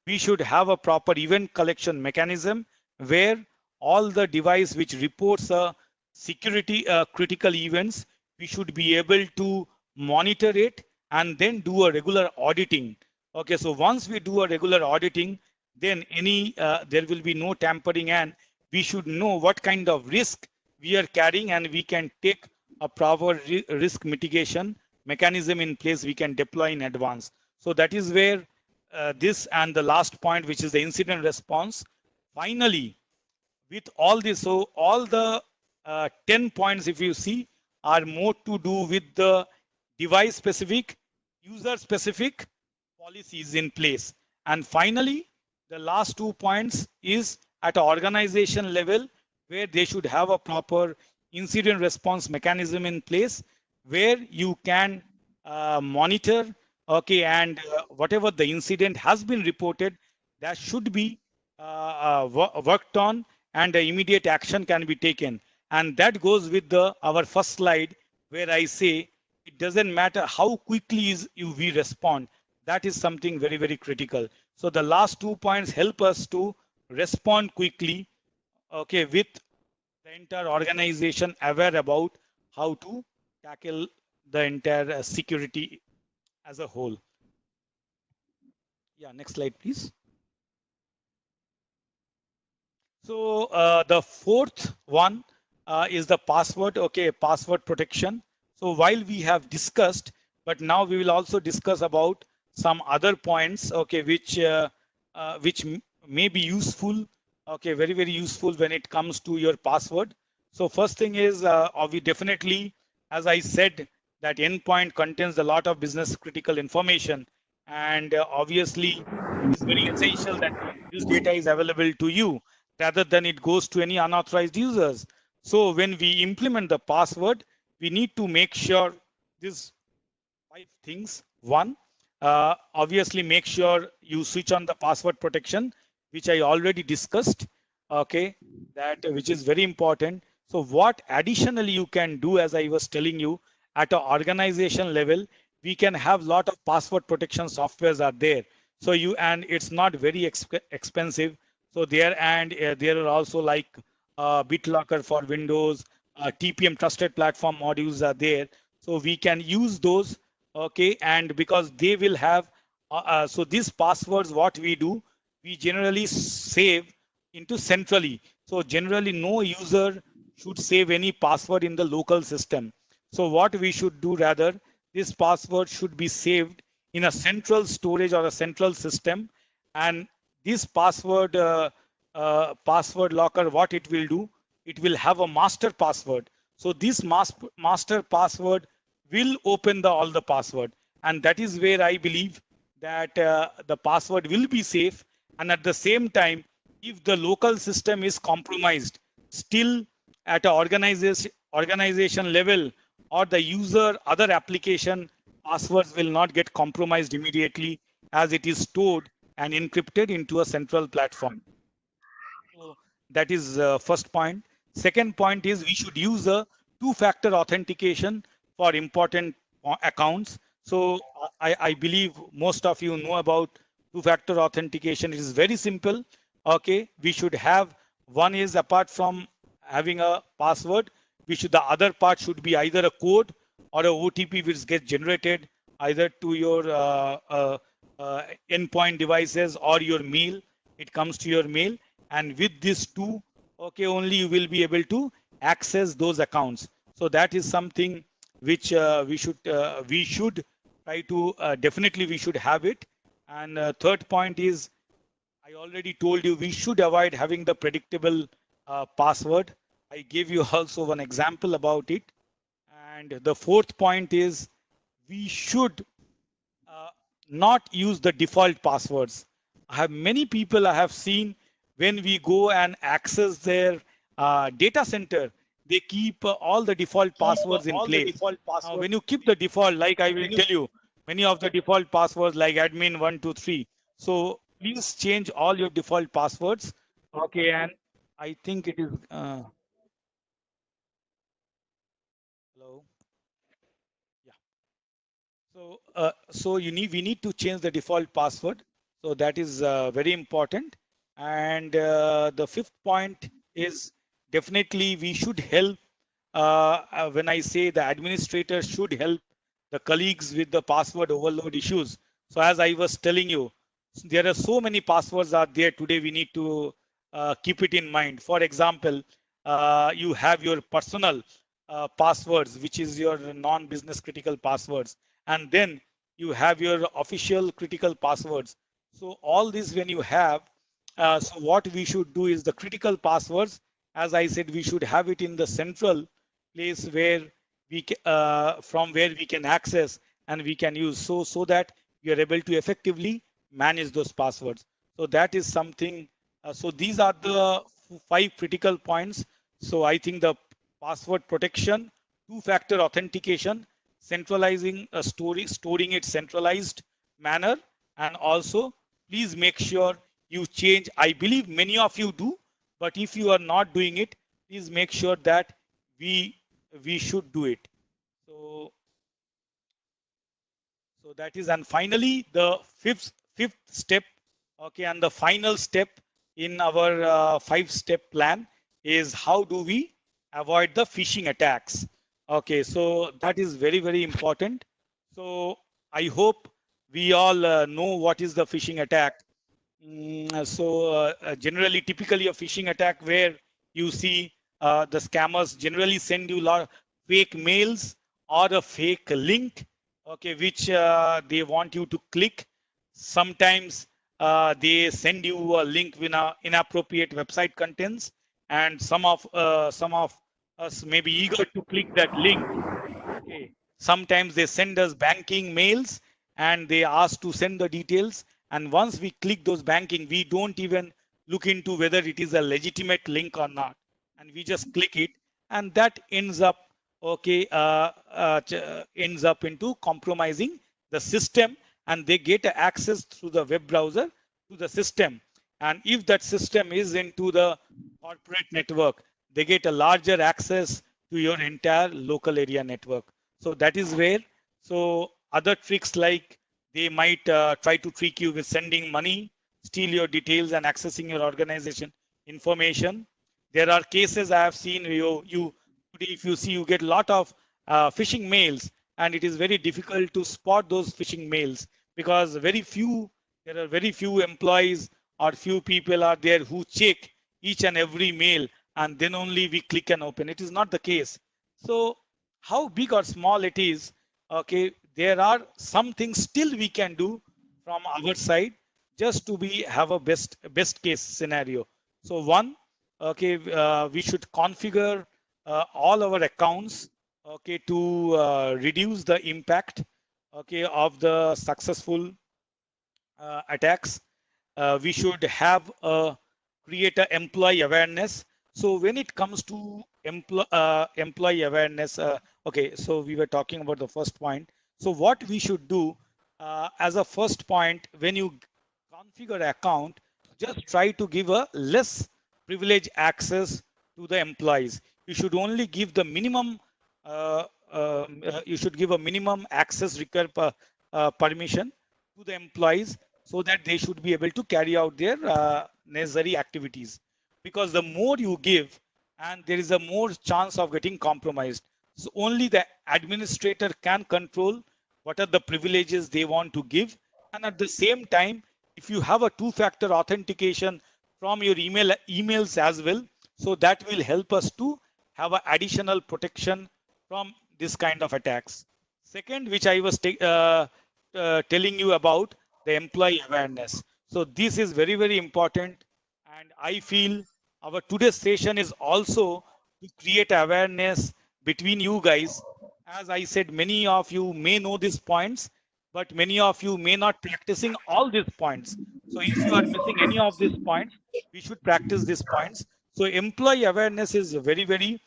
we should have a proper event collection mechanism, where all the device which reports a security critical events, we should be able to monitor it and then do a regular auditing. Okay, so once we do a regular auditing, then there will be no tampering, and we should know what kind of risk we are carrying, and we can take a proper risk mitigation mechanism in place, we can deploy in advance. So that is where this, and the last point, which is the incident response. Finally, with all this, so all the 10 points, if you see, are more to do with the device specific, user specific policies in place. And finally, the last 2 points is at an organization level, where they should have a proper incident response mechanism in place, where you can monitor, okay, and whatever the incident has been reported, that should be worked on, and immediate action can be taken. And that goes with our first slide, where I say it doesn't matter how quickly we respond. That is something very, very critical. So the last 2 points help us to respond quickly, okay, with the entire organization aware about how to tackle the entire security as a whole. Yeah, next slide, please. So the fourth one is the password, okay, password protection. So while we have discussed, but now we will also discuss about some other points, okay, which may be useful, okay, very, very useful when it comes to your password. So first thing is, we definitely, as I said, that endpoint contains a lot of business critical information, and obviously it's very essential that this data is available to you, rather than it goes to any unauthorized users. So when we implement the password, we need to make sure these 5 things. One, obviously make sure you switch on the password protection, which I already discussed, okay, that which is very important. So what additionally you can do, as I was telling you, at an organization level, we can have lot of password protection softwares are there. So and it's not very expensive. So there are also like BitLocker for Windows, TPM Trusted Platform modules are there. So we can use those, okay, and because they will have, so these passwords, what we do, we generally save into centrally. So generally no user should save any password in the local system. So what we should do rather, this password should be saved in a central storage or a central system. And this password locker, what it will do, it will have a master password. So this master password will open all the password. And that is where I believe that the password will be safe. And at the same time, if the local system is compromised, still at an organization level or the user other application, passwords will not get compromised immediately, as it is stored and encrypted into a central platform. So that is first point. Second point is we should use a two-factor authentication for important accounts. So I believe most of you know about two-factor authentication. It is very simple. Okay, we should have, one is, apart from having a password, the other part should be either a code or a OTP which gets generated either to your endpoint devices or your mail. It comes to your mail, and with this two, okay, only you will be able to access those accounts. So that is something which we should try to, definitely we should have it. And third point is, I already told you, we should avoid having the predictable password. I gave you also one example about it. And the fourth point is, we should not use the default passwords. Many people I have seen, when we go and access their data center, they keep all the default passwords in place. When you keep the default, like I will tell you, many of the default passwords like admin123. So please change all your default passwords. Okay, and I think it is. Hello. Yeah. So we need to change the default password. So that is very important. And the fifth point is, definitely we should help. When I say the administrator should help the colleagues with the password overload issues. So as I was telling you, there are so many passwords are there today. We need to keep it in mind. For example, you have your personal passwords, which is your non-business critical passwords, and then you have your official critical passwords. So all this when you have, so what we should do is the critical passwords, as I said, we should have it in the central place where from where we can access and we can use, so that we are able to effectively manage those passwords. So that is something. So these are the 5 critical points. So I think the password protection, two-factor authentication, centralizing a storing it centralized manner, and also please make sure you change. I believe many of you do, but if you are not doing it, please make sure that we should do it. So that is, and finally the fifth step, okay, and the final step in our 5-step plan is, how do we avoid the phishing attacks? Okay, so that is very, very important. So I hope we all know what is the phishing attack. Generally, typically a phishing attack where you see the scammers generally send you a lot of fake mails or a fake link, okay, which they want you to click. Sometimes they send you a link with inappropriate website contents, and some of us may be eager to click that link. Okay. Sometimes they send us banking mails and they ask to send the details. And once we click those banking, we don't even look into whether it is a legitimate link or not. And we just click it, and that ends up, okay, ends up into compromising the system, and they get access through the web browser to the system. And if that system is into the corporate network, they get a larger access to your entire local area network. So that is where, so other tricks like they might try to trick you with sending money, steal your details and accessing your organization information. There are cases I have seen, you today, if you see, you get a lot of phishing mails, and it is very difficult to spot those phishing mails because there are very few employees or few people are there who check each and every mail, and then only we click and open. It is not the case. So how big or small it is, okay, there are some things still we can do from our side just to be have a best case scenario. So one, okay, we should configure all our accounts, okay, to reduce the impact, okay, of the successful attacks. We should have create a employee awareness. So when it comes to employee awareness, okay, so we were talking about the first point. So what we should do as a first point, when you configure account, just try to give a less privilege access to the employees. You should only give the minimum. You should give a minimum access permission to the employees so that they should be able to carry out their necessary activities. Because the more you give, and there is a more chance of getting compromised. So only the administrator can control what are the privileges they want to give. And at the same time, if you have a two-factor authentication from your emails as well, so that will help us to have an additional protection from this kind of attacks. Second, which I was telling you about, the employee awareness. So this is very, very important. And I feel our today's session is also to create awareness between you guys. As I said, many of you may know these points, but many of you may not practicing all these points. So if you are missing any of these points, we should practice these points. So employee awareness is very, very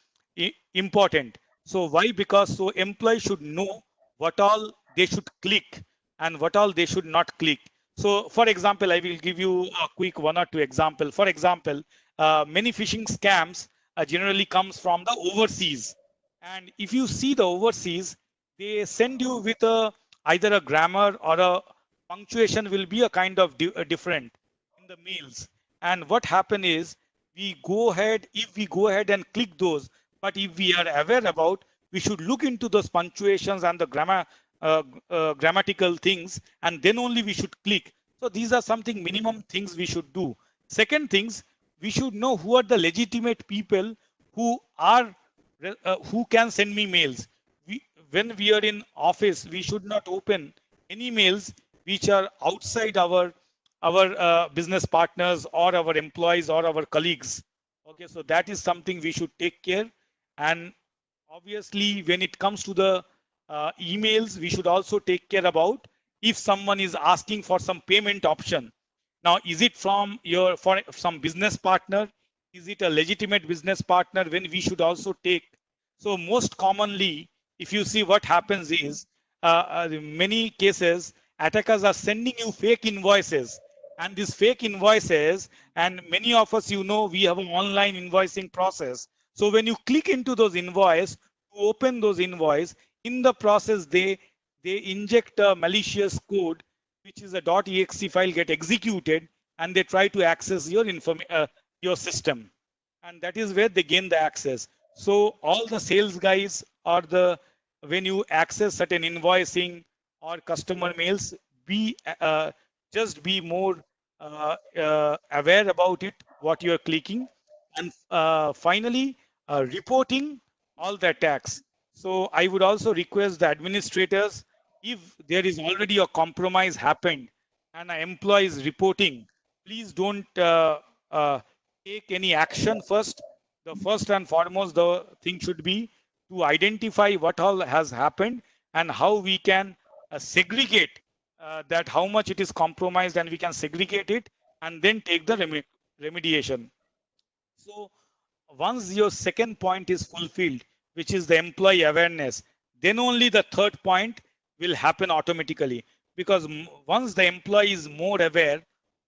important. So why? Because so employees should know what all they should click and what all they should not click. So for example, I will give you a quick one or two example. For example, many phishing scams generally comes from the overseas. And if you see the overseas, they send you with either a grammar or a punctuation will be a kind of different in the mails. And what happen is if we go ahead and click those, but if we are aware about, we should look into those punctuations and the grammatical things, and then only we should click. So these are something minimum things we should do. Second things, we should know who are the legitimate people who are who can send me mails. When we are in office, we should not open any mails which are outside our business partners or our employees or our colleagues. Okay, so that is something we should take care. And obviously, when it comes to the emails, we should also take care about if someone is asking for some payment option. Now, is it from for some business partner? Is it a legitimate business partner? When we should also take. So most commonly, if you see what happens is, in many cases, attackers are sending you fake invoices. And these fake invoices, and many of us, we have an online invoicing process. So when you click into those invoice, to open those invoice, in the process, they inject a malicious code, which is a .exe file get executed, and they try to access your system. And that is where they gain the access. So all the sales guys or when you access certain invoicing or customer mails, just be more aware about it, what you're clicking. And finally, reporting all the attacks. So I would also request the administrators, if there is already a compromise happened and an employee is reporting, please don't take any action first. The first and foremost, the thing should be to identify what all has happened and how we can segregate that how much it is compromised, and we can segregate it and then take the remediation. So once your second point is fulfilled, which is the employee awareness, then only the third point will happen automatically. Because once the employee is more aware,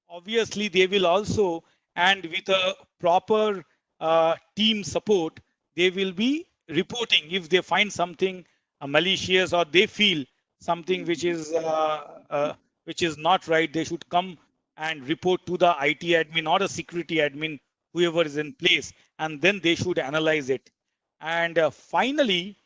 obviously they will also, and with a proper team support, they will be reporting if they find something malicious, or they feel something which is not right, they should come and report to the IT admin or a security admin, whoever is in place, and then they should analyze it. And finally,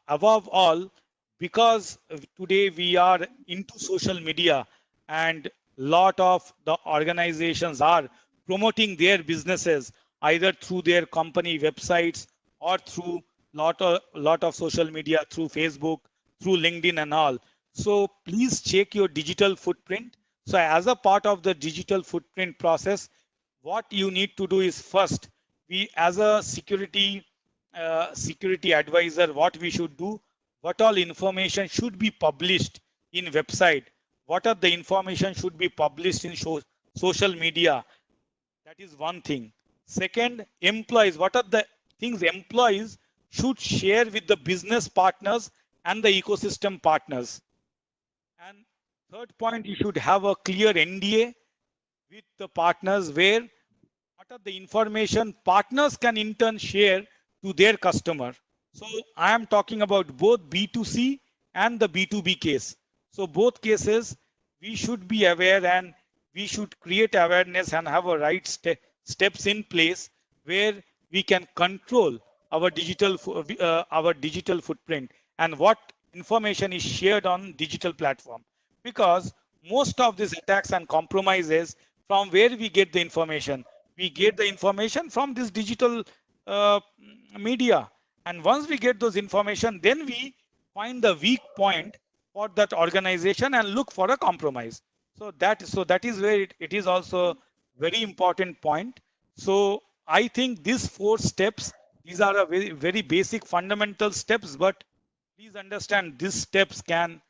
above all, because today we are into social media, and lot of the organizations are promoting their businesses either through their company websites or through lot of social media, through Facebook, through LinkedIn and all. So please check your digital footprint. So as a part of the digital footprint process, what you need to do is, first, we as a security advisor, what we should do, what all information should be published in website, what are the information should be published in social media. That is one thing. Second, employees, what are the things employees should share with the business partners and the ecosystem partners. And third point, you should have a clear NDA with the partners, where what are the information partners can in turn share to their customer. So I am talking about both B2C and the B2B case. So both cases we should be aware, and we should create awareness and have a right steps in place where we can control our digital footprint and what information is shared on digital platform. Because most of these attacks and compromises, from where we get the information, we get the information from this digital uh, media. And once we get those information, then we find the weak point for that organization and look for a compromise. So that is where it is also very important point. So I think these 4 steps, these are a very basic fundamental steps, but please understand these steps can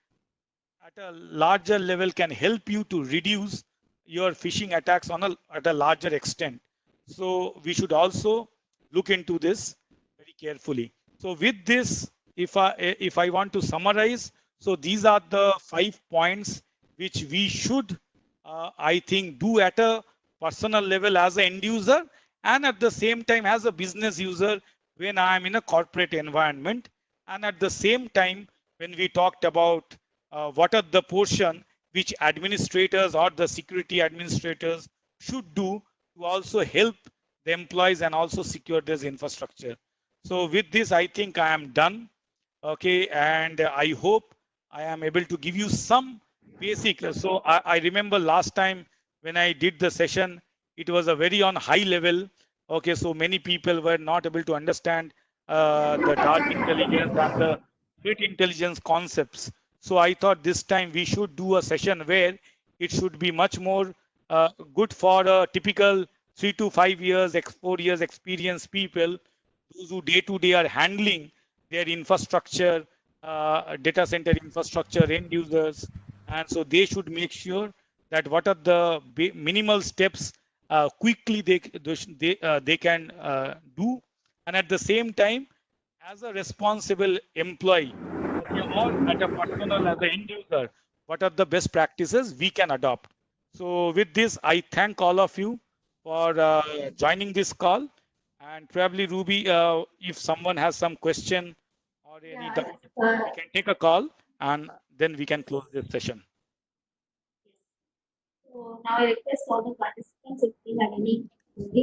at a larger level can help you to reduce your phishing attacks at a larger extent. So we should also look into this very carefully. So with this, if I want to summarize, so these are the 5 points which we should, I think, do at a personal level as an end user, and at the same time as a business user when I am in a corporate environment. And at the same time, when we talked about what are the portion which administrators or the security administrators should do to also help the employees and also secure this infrastructure. So with this, I think I am done. Okay, and I hope I am able to give you some basic. So I remember last time when I did the session, it was a very on high level. Okay, so many people were not able to understand the dark intelligence and the threat intelligence concepts. So I thought this time we should do a session where it should be much more good for a typical 3 to 5 years, 4 years experience people, those who day to day are handling their infrastructure, data center infrastructure, end users. And so they should make sure that what are the minimal steps quickly they can do. And at the same time, as a responsible employee, okay, or at a personal as an end user, what are the best practices we can adopt. So with this, I thank all of you for joining this call. And probably Ruby, if someone has some question or any Yeah, doubt, we can take a call and then we can close this session. so now I request all the participants if they have any query